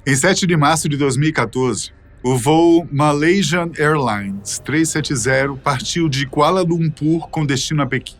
Em 7 de março de 2014, o voo Malaysian Airlines 370 partiu de Kuala Lumpur com destino a Pequim.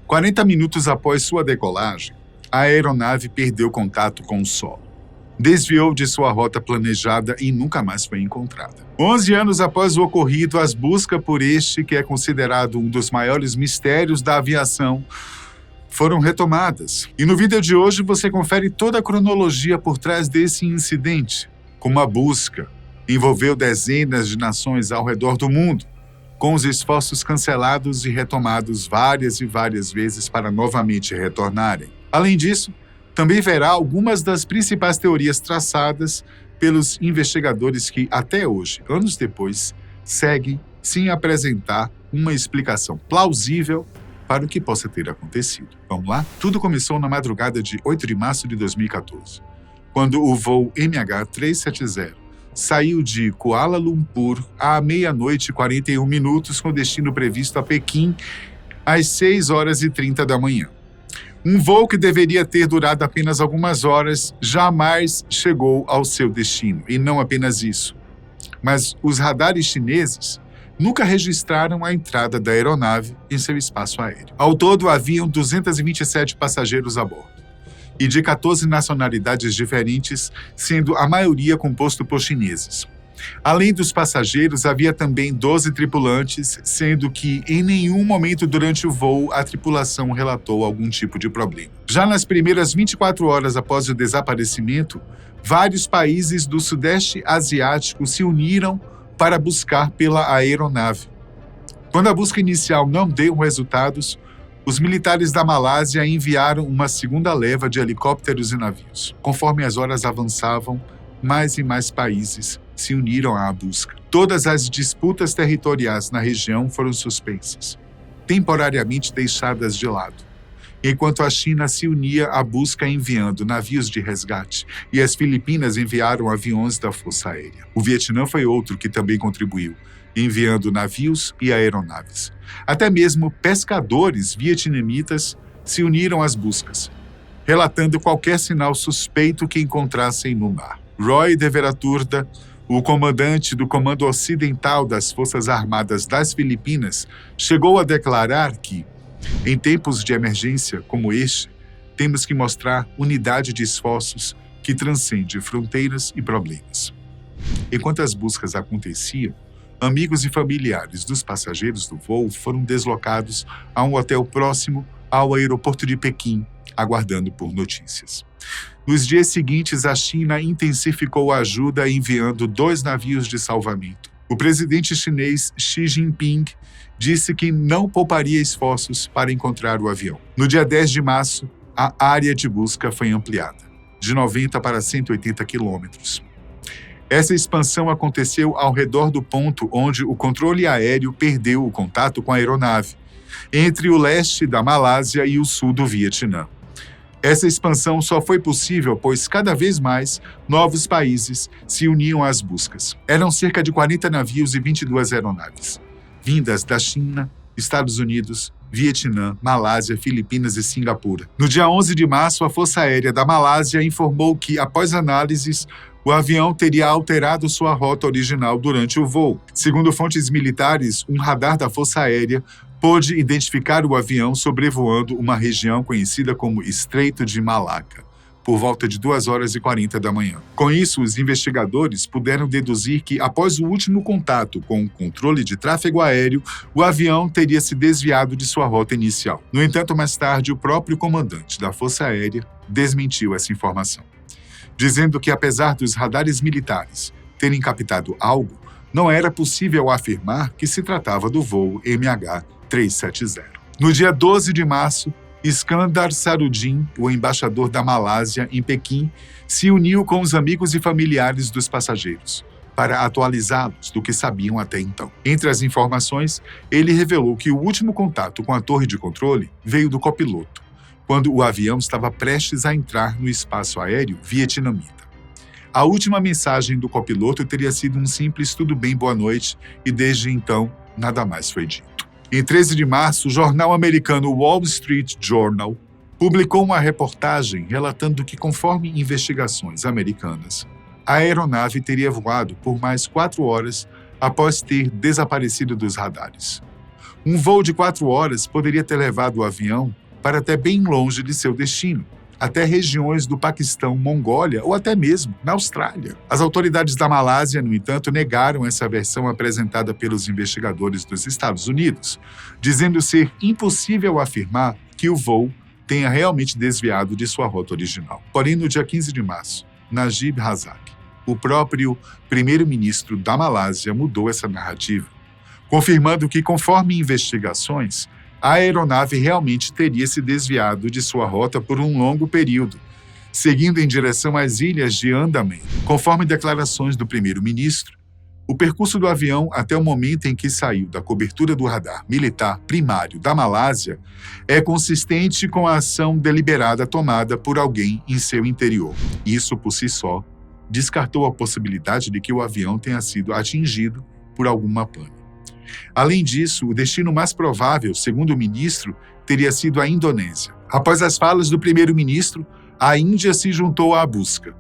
40 minutos após sua decolagem, a aeronave perdeu contato com o solo. Desviou de sua rota planejada e nunca mais foi encontrada. 11 anos após o ocorrido, as buscas por este, que é considerado um dos maiores mistérios da aviação, foram retomadas. E no vídeo de hoje você confere toda a cronologia por trás desse incidente, como a busca envolveu dezenas de nações ao redor do mundo, com os esforços cancelados e retomados várias e várias vezes para novamente retornarem. Além disso, também verá algumas das principais teorias traçadas pelos investigadores que, até hoje, anos depois, seguem sem apresentar uma explicação plausível para o que possa ter acontecido. Vamos lá? Tudo começou na madrugada de 8 de março de 2014, quando o voo MH370 saiu de Kuala Lumpur à meia-noite e 41 minutos com destino previsto a Pequim às 6h30 da manhã. Um voo que deveria ter durado apenas algumas horas jamais chegou ao seu destino. E não apenas isso, mas os radares chineses nunca registraram a entrada da aeronave em seu espaço aéreo. Ao todo, haviam 227 passageiros a bordo, e de 14 nacionalidades diferentes, sendo a maioria composto por chineses. Além dos passageiros, havia também 12 tripulantes, sendo que em nenhum momento durante o voo a tripulação relatou algum tipo de problema. Já nas primeiras 24 horas após o desaparecimento, vários países do Sudeste Asiático se uniram para buscar pela aeronave. Quando a busca inicial não deu resultados, os militares da Malásia enviaram uma segunda leva de helicópteros e navios. Conforme as horas avançavam, mais e mais países se uniram à busca. Todas as disputas territoriais na região foram suspensas, temporariamente deixadas de lado, enquanto a China se unia à busca enviando navios de resgate e as Filipinas enviaram aviões da Força Aérea. O Vietnã foi outro que também contribuiu, enviando navios e aeronaves. Até mesmo pescadores vietnamitas se uniram às buscas, relatando qualquer sinal suspeito que encontrassem no mar. Roy Deveraturda, o comandante do Comando Ocidental das Forças Armadas das Filipinas, chegou a declarar que, em tempos de emergência como este, temos que mostrar unidade de esforços que transcende fronteiras e problemas. Enquanto as buscas aconteciam, amigos e familiares dos passageiros do voo foram deslocados a um hotel próximo ao aeroporto de Pequim, aguardando por notícias. Nos dias seguintes, a China intensificou a ajuda enviando 2 navios de salvamento. O presidente chinês Xi Jinping disse que não pouparia esforços para encontrar o avião. No dia 10 de março, a área de busca foi ampliada, de 90 para 180 quilômetros. Essa expansão aconteceu ao redor do ponto onde o controle aéreo perdeu o contato com a aeronave, entre o leste da Malásia e o sul do Vietnã. Essa expansão só foi possível pois cada vez mais novos países se uniam às buscas. Eram cerca de 40 navios e 22 aeronaves, vindas da China, Estados Unidos, Vietnã, Malásia, Filipinas e Singapura. No dia 11 de março, a Força Aérea da Malásia informou que, após análises, o avião teria alterado sua rota original durante o voo. Segundo fontes militares, um radar da Força Aérea pôde identificar o avião sobrevoando uma região conhecida como Estreito de Malaca, por volta de 2h40 da manhã. Com isso, os investigadores puderam deduzir que, após o último contato com o controle de tráfego aéreo, o avião teria se desviado de sua rota inicial. No entanto, mais tarde, o próprio comandante da Força Aérea desmentiu essa informação, dizendo que, apesar dos radares militares terem captado algo, não era possível afirmar que se tratava do voo MH370. No dia 12 de março, Iskandar Sarudin, o embaixador da Malásia em Pequim, se uniu com os amigos e familiares dos passageiros para atualizá-los do que sabiam até então. Entre as informações, ele revelou que o último contato com a torre de controle veio do copiloto, quando o avião estava prestes a entrar no espaço aéreo vietnamita. A última mensagem do copiloto teria sido um simples "tudo bem, boa noite", e desde então nada mais foi dito. Em 13 de março, o jornal americano Wall Street Journal publicou uma reportagem relatando que, conforme investigações americanas, A aeronave teria voado por mais 4 horas após ter desaparecido dos radares. Um voo de 4 horas poderia ter levado o avião para até bem longe de seu destino, até regiões do Paquistão, Mongólia ou até mesmo na Austrália. As autoridades da Malásia, no entanto, negaram essa versão apresentada pelos investigadores dos Estados Unidos, dizendo ser impossível afirmar que o voo tenha realmente desviado de sua rota original. Porém, no dia 15 de março, Najib Razak, o próprio primeiro-ministro da Malásia, mudou essa narrativa, confirmando que, conforme investigações, a aeronave realmente teria se desviado de sua rota por um longo período, seguindo em direção às ilhas de Andaman. Conforme declarações do primeiro-ministro, o percurso do avião até o momento em que saiu da cobertura do radar militar primário da Malásia é consistente com a ação deliberada tomada por alguém em seu interior. Isso, por si só, descartou a possibilidade de que o avião tenha sido atingido por alguma pane. Além disso, o destino mais provável, segundo o ministro, teria sido a Indonésia. Após as falas do primeiro-ministro, a Índia se juntou à busca,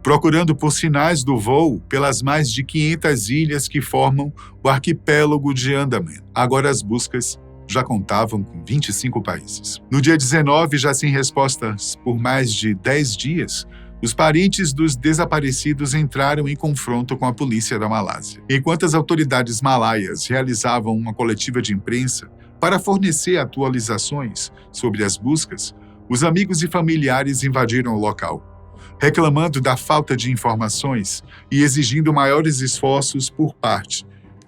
procurando por sinais do voo pelas mais de 500 ilhas que formam o arquipélago de Andaman. Agora as buscas já contavam com 25 países. No dia 19, já sem respostas por mais de 10 dias, os parentes dos desaparecidos entraram em confronto com a polícia da Malásia. Enquanto as autoridades malaias realizavam uma coletiva de imprensa para fornecer atualizações sobre as buscas, os amigos e familiares invadiram o local, reclamando da falta de informações e exigindo maiores esforços por parte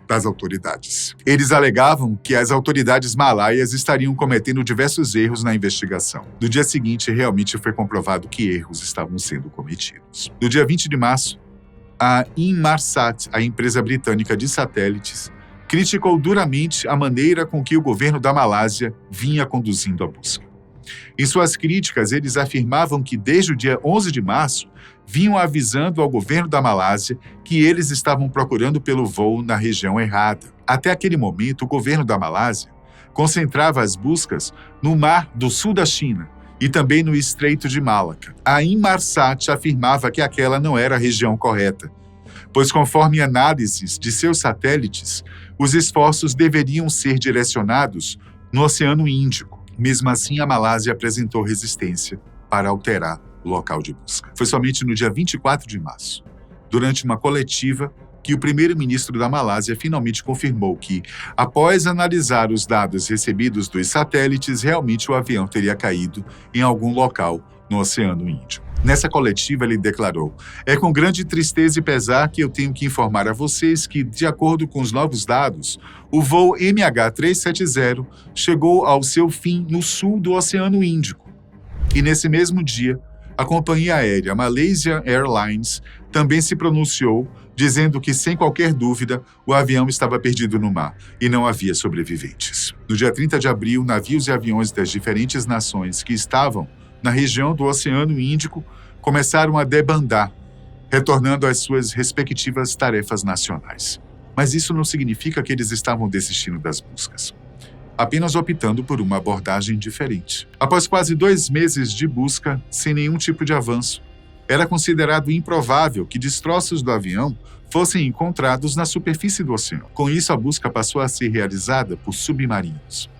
das autoridades. Eles alegavam que as autoridades malaias estariam cometendo diversos erros na investigação. No dia seguinte, realmente foi comprovado que erros estavam sendo cometidos. No dia 20 de março, a Inmarsat, a empresa britânica de satélites, criticou duramente a maneira com que o governo da Malásia vinha conduzindo a busca. Em suas críticas, eles afirmavam que desde o dia 11 de março, vinham avisando ao governo da Malásia que eles estavam procurando pelo voo na região errada. Até aquele momento, o governo da Malásia concentrava as buscas no Mar do Sul da China e também no Estreito de Malacca. A Inmarsat afirmava que aquela não era a região correta, pois, conforme análises de seus satélites, os esforços deveriam ser direcionados no Oceano Índico. Mesmo assim, a Malásia apresentou resistência para alterar o local de busca. Foi somente no dia 24 de março, durante uma coletiva, que o primeiro-ministro da Malásia finalmente confirmou que, após analisar os dados recebidos dos satélites, realmente o avião teria caído em algum local no Oceano Índico. Nessa coletiva, ele declarou: "É com grande tristeza e pesar que eu tenho que informar a vocês que, de acordo com os novos dados, o voo MH370 chegou ao seu fim no sul do Oceano Índico. E nesse mesmo dia, a companhia aérea Malaysia Airlines também se pronunciou, dizendo que, sem qualquer dúvida, o avião estava perdido no mar e não havia sobreviventes." No dia 30 de abril, navios e aviões das diferentes nações que estavam na região do Oceano Índico começaram a debandar, retornando às suas respectivas tarefas nacionais. Mas isso não significa que eles estavam desistindo das buscas, apenas optando por uma abordagem diferente. Após quase 2 meses de busca, sem nenhum tipo de avanço, era considerado improvável que destroços do avião fossem encontrados na superfície do oceano. Com isso, a busca passou a ser realizada por submarinos.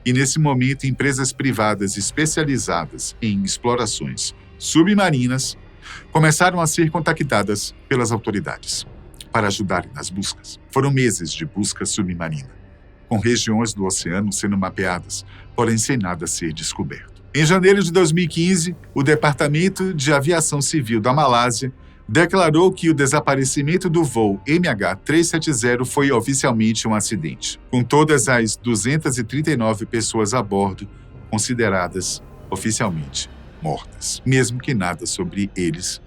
E nesse momento, empresas privadas especializadas em explorações submarinas começaram a ser contactadas pelas autoridades para ajudarem nas buscas. Foram meses de busca submarina, com regiões do oceano sendo mapeadas, porém sem nada ser descoberto. Em janeiro de 2015, o Departamento de Aviação Civil da Malásia declarou que o desaparecimento do voo MH370 foi oficialmente um acidente, com todas as 239 pessoas a bordo consideradas oficialmente mortas, mesmo que nada sobre eles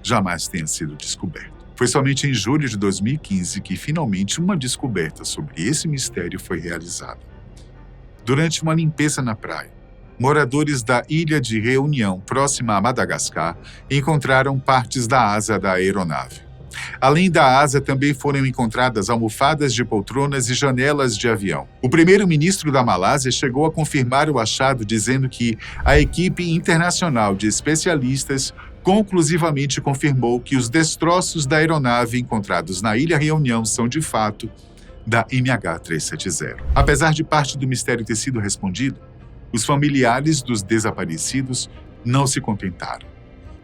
jamais tenha sido descoberto. Foi somente em julho de 2015 que finalmente uma descoberta sobre esse mistério foi realizada. Durante uma limpeza na praia, moradores da Ilha de Reunião, próxima a Madagascar, encontraram partes da asa da aeronave. Além da asa, também foram encontradas almofadas de poltronas e janelas de avião. O primeiro-ministro da Malásia chegou a confirmar o achado, dizendo que a equipe internacional de especialistas conclusivamente confirmou que os destroços da aeronave encontrados na Ilha Reunião são, de fato, da MH370. Apesar de parte do mistério ter sido respondido, os familiares dos desaparecidos não se contentaram,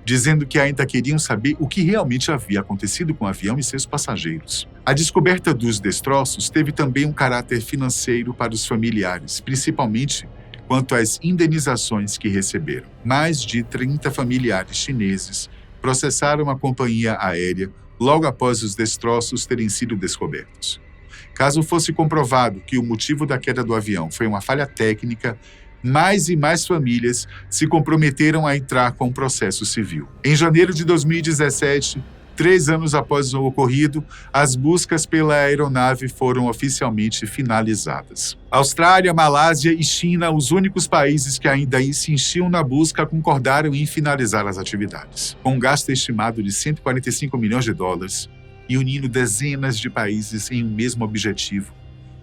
dizendo que ainda queriam saber o que realmente havia acontecido com o avião e seus passageiros. A descoberta dos destroços teve também um caráter financeiro para os familiares, principalmente quanto às indenizações que receberam. Mais de 30 familiares chineses processaram a companhia aérea logo após os destroços terem sido descobertos. Caso fosse comprovado que o motivo da queda do avião foi uma falha técnica, mais e mais famílias se comprometeram a entrar com um processo civil. Em janeiro de 2017, 3 anos após o ocorrido, as buscas pela aeronave foram oficialmente finalizadas. Austrália, Malásia e China, os únicos países que ainda insistiam na busca, concordaram em finalizar as atividades. Com um gasto estimado de 145 milhões de dólares e unindo dezenas de países em um mesmo objetivo,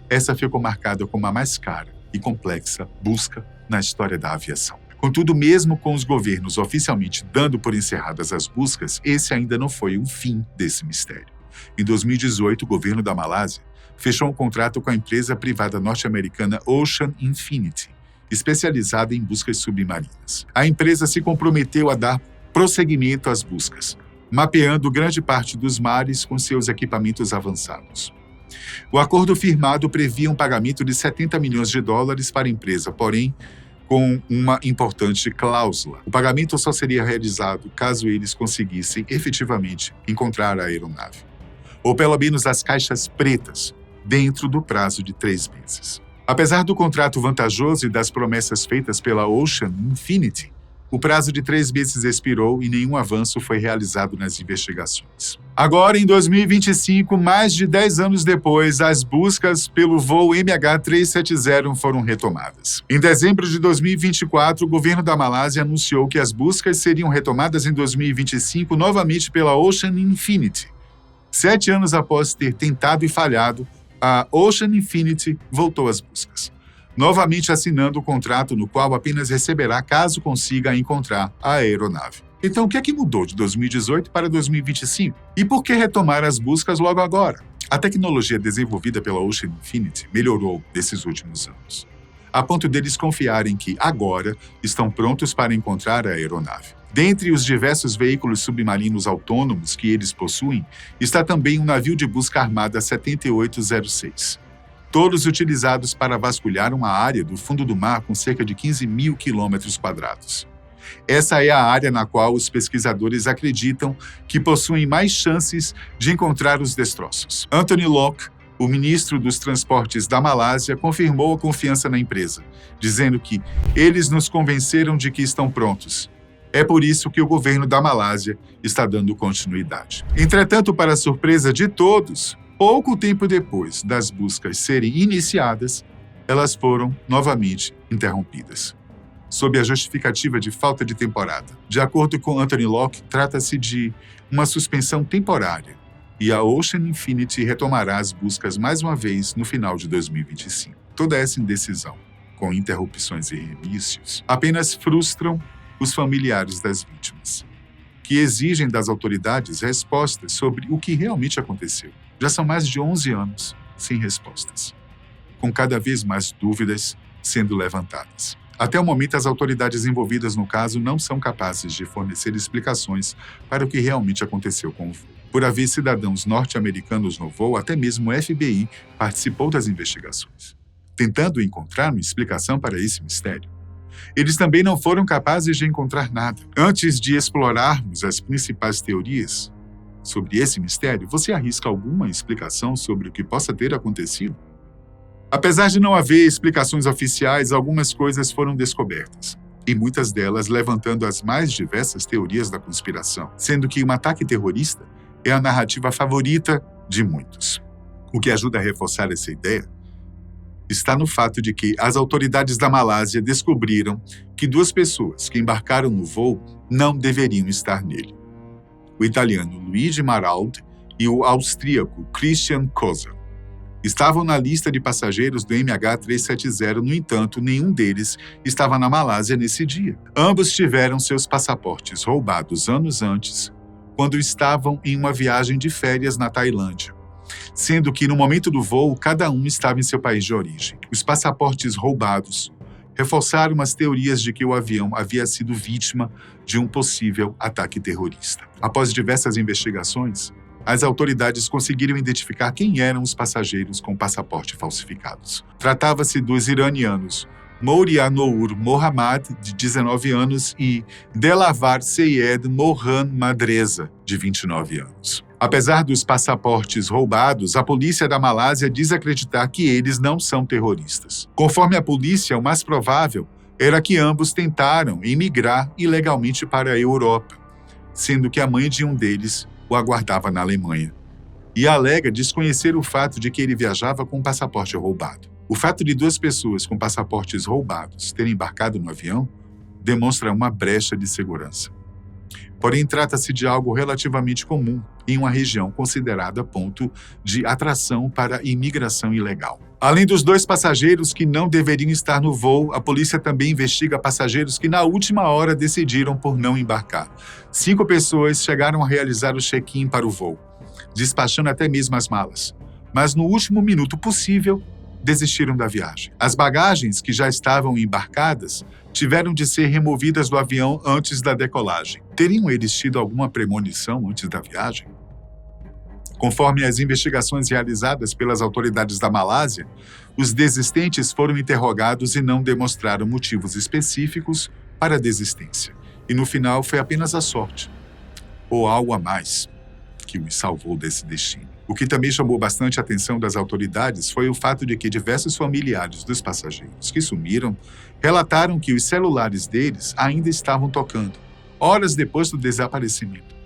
essa ficou marcada como a mais cara e complexa busca na história da aviação. Contudo, mesmo com os governos oficialmente dando por encerradas as buscas, esse ainda não foi o fim desse mistério. Em 2018, o governo da Malásia fechou um contrato com a empresa privada norte-americana Ocean Infinity, especializada em buscas submarinas. A empresa se comprometeu a dar prosseguimento às buscas, mapeando grande parte dos mares com seus equipamentos avançados. O acordo firmado previa um pagamento de 70 milhões de dólares para a empresa, porém, com uma importante cláusula. O pagamento só seria realizado caso eles conseguissem efetivamente encontrar a aeronave, ou pelo menos as caixas pretas, dentro do prazo de 3 meses. Apesar do contrato vantajoso e das promessas feitas pela Ocean Infinity, o prazo de 3 meses expirou e nenhum avanço foi realizado nas investigações. Agora, em 2025, mais de 10 anos depois, as buscas pelo voo MH370 foram retomadas. Em dezembro de 2024, o governo da Malásia anunciou que as buscas seriam retomadas em 2025 novamente pela Ocean Infinity. 7 anos após ter tentado e falhado, a Ocean Infinity voltou às buscas, novamente assinando o contrato no qual apenas receberá caso consiga encontrar a aeronave. Então, o que é que mudou de 2018 para 2025? E por que retomar as buscas logo agora? A tecnologia desenvolvida pela Ocean Infinity melhorou nesses últimos anos, a ponto deles confiarem que, agora, estão prontos para encontrar a aeronave. Dentre os diversos veículos submarinos autônomos que eles possuem, está também um navio de busca armada 7806. Todos utilizados para vasculhar uma área do fundo do mar com cerca de 15 mil quilômetros quadrados. Essa é a área na qual os pesquisadores acreditam que possuem mais chances de encontrar os destroços. Anthony Locke, o ministro dos Transportes da Malásia, confirmou a confiança na empresa, dizendo que eles nos convenceram de que estão prontos. É por isso que o governo da Malásia está dando continuidade. Entretanto, para a surpresa de todos, pouco tempo depois das buscas serem iniciadas, elas foram novamente interrompidas, sob a justificativa de falta de temporada. De acordo com Anthony Locke, trata-se de uma suspensão temporária e a Ocean Infinity retomará as buscas mais uma vez no final de 2025. Toda essa indecisão, com interrupções e remícios, apenas frustram os familiares das vítimas, que exigem das autoridades respostas sobre o que realmente aconteceu. Já são mais de 11 anos sem respostas, com cada vez mais dúvidas sendo levantadas. Até o momento, as autoridades envolvidas no caso não são capazes de fornecer explicações para o que realmente aconteceu com o voo. Por haver cidadãos norte-americanos no voo, até mesmo o FBI participou das investigações, tentando encontrar uma explicação para esse mistério. Eles também não foram capazes de encontrar nada. Antes de explorarmos as principais teorias sobre esse mistério, você arrisca alguma explicação sobre o que possa ter acontecido? Apesar de não haver explicações oficiais, algumas coisas foram descobertas, e muitas delas levantando as mais diversas teorias da conspiração, sendo que um ataque terrorista é a narrativa favorita de muitos. O que ajuda a reforçar essa ideia está no fato de que as autoridades da Malásia descobriram que 2 pessoas que embarcaram no voo não deveriam estar nele: o italiano Luigi Maraldi e o austríaco Christian Kozel. estavam na lista de passageiros do MH370, no entanto, nenhum deles estava na Malásia nesse dia. Ambos tiveram seus passaportes roubados anos antes, quando estavam em uma viagem de férias na Tailândia, sendo que no momento do voo, cada um estava em seu país de origem. Os passaportes roubados reforçaram as teorias de que o avião havia sido vítima de um possível ataque terrorista. Após diversas investigações, as autoridades conseguiram identificar quem eram os passageiros com passaporte falsificados. Tratava-se dos iranianos Mouria Nour Mohammad, de 19 anos, e Delavar Seyed Mohan Madreza, de 29 anos. Apesar dos passaportes roubados, a polícia da Malásia diz acreditar que eles não são terroristas. Conforme a polícia, o mais provável era que ambos tentaram emigrar ilegalmente para a Europa, sendo que a mãe de um deles o aguardava na Alemanha, e alega desconhecer o fato de que ele viajava com um passaporte roubado. O fato de duas pessoas com passaportes roubados terem embarcado no avião demonstra uma brecha de segurança. Porém, trata-se de algo relativamente comum em uma região considerada ponto de atração para imigração ilegal. Além dos dois passageiros que não deveriam estar no voo, a polícia também investiga passageiros que na última hora decidiram por não embarcar. 5 pessoas chegaram a realizar o check-in para o voo, despachando até mesmo as malas, mas no último minuto possível, desistiram da viagem. As bagagens que já estavam embarcadas tiveram de ser removidas do avião antes da decolagem. Teriam eles tido alguma premonição antes da viagem? Conforme as investigações realizadas pelas autoridades da Malásia, os desistentes foram interrogados e não demonstraram motivos específicos para a desistência. E no final foi apenas a sorte, ou algo a mais, que os salvou desse destino. O que também chamou bastante a atenção das autoridades foi o fato de que diversos familiares dos passageiros que sumiram relataram que os celulares deles ainda estavam tocando, horas depois do desaparecimento.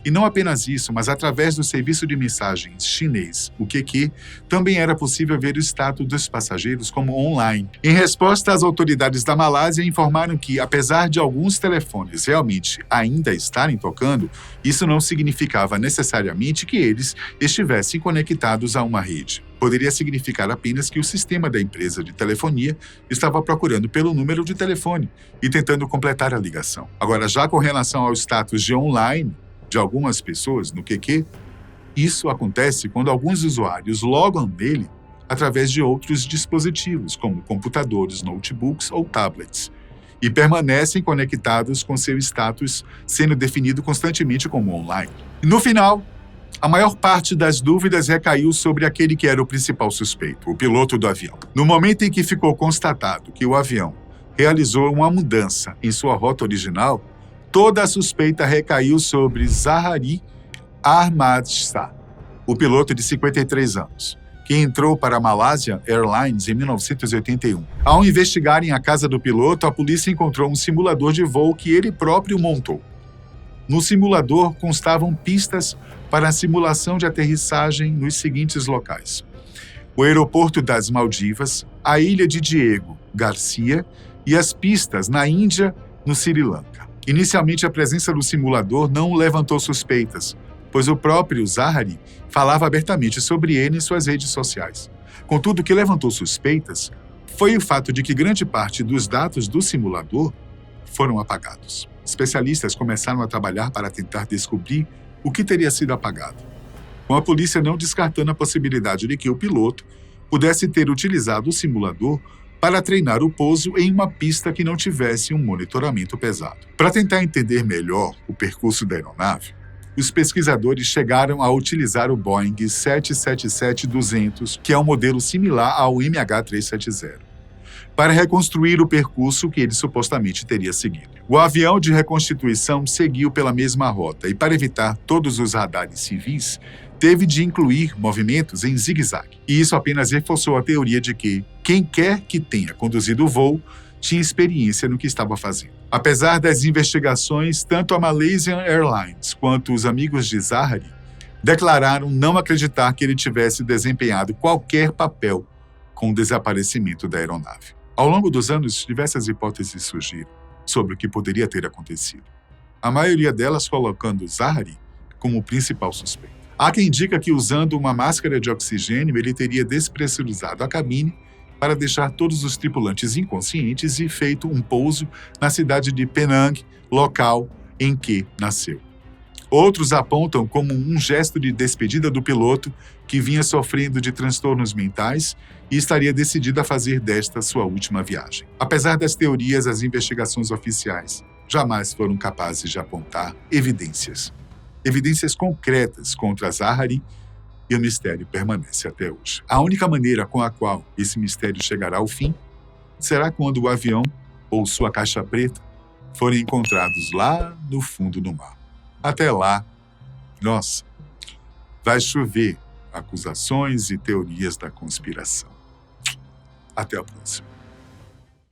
E não apenas isso, mas através do serviço de mensagens chinês, o QQ, também era possível ver o status dos passageiros como online. Em resposta, as autoridades da Malásia informaram que, apesar de alguns telefones realmente ainda estarem tocando, isso não significava necessariamente que eles estivessem conectados a uma rede. Poderia significar apenas que o sistema da empresa de telefonia estava procurando pelo número de telefone e tentando completar a ligação. Agora, já com relação ao status de online de algumas pessoas no QQ, isso acontece quando alguns usuários logam nele através de outros dispositivos, como computadores, notebooks ou tablets, e permanecem conectados com seu status sendo definido constantemente como online. E no final, a maior parte das dúvidas recaiu sobre aquele que era o principal suspeito, o piloto do avião. No momento em que ficou constatado que o avião realizou uma mudança em sua rota original, toda a suspeita recaiu sobre Zahari Ahmad Shah, o piloto de 53 anos, que entrou para a Malaysia Airlines em 1981. Ao investigarem a casa do piloto, a polícia encontrou um simulador de voo que ele próprio montou. No simulador constavam pistas para a simulação de aterrissagem nos seguintes locais: o aeroporto das Maldivas, a ilha de Diego Garcia e as pistas na Índia, no Sri Lanka. Inicialmente, a presença do simulador não levantou suspeitas, pois o próprio Zahari falava abertamente sobre ele em suas redes sociais. Contudo, o que levantou suspeitas foi o fato de que grande parte dos dados do simulador foram apagados. Especialistas começaram a trabalhar para tentar descobrir o que teria sido apagado, com a polícia não descartando a possibilidade de que o piloto pudesse ter utilizado o simulador para treinar o pouso em uma pista que não tivesse um monitoramento pesado. Para tentar entender melhor o percurso da aeronave, os pesquisadores chegaram a utilizar o Boeing 777-200, que é um modelo similar ao MH370, para reconstruir o percurso que ele supostamente teria seguido. O avião de reconstituição seguiu pela mesma rota e, para evitar todos os radares civis, teve de incluir movimentos em zigue-zague. E isso apenas reforçou a teoria de que quem quer que tenha conduzido o voo tinha experiência no que estava fazendo. Apesar das investigações, tanto a Malaysian Airlines quanto os amigos de Zahari declararam não acreditar que ele tivesse desempenhado qualquer papel com o desaparecimento da aeronave. Ao longo dos anos, diversas hipóteses surgiram sobre o que poderia ter acontecido, a maioria delas colocando Zahari como o principal suspeito. Há quem diga que usando uma máscara de oxigênio, ele teria despressurizado a cabine para deixar todos os tripulantes inconscientes e feito um pouso na cidade de Penang, local em que nasceu. Outros apontam como um gesto de despedida do piloto que vinha sofrendo de transtornos mentais e estaria decidido a fazer desta sua última viagem. Apesar das teorias, as investigações oficiais jamais foram capazes de apontar evidências concretas contra Zahari, e o mistério permanece até hoje. A única maneira com a qual esse mistério chegará ao fim será quando o avião ou sua caixa preta forem encontrados lá no fundo do mar. Até lá, nossa, vai chover acusações e teorias da conspiração. Até a próxima.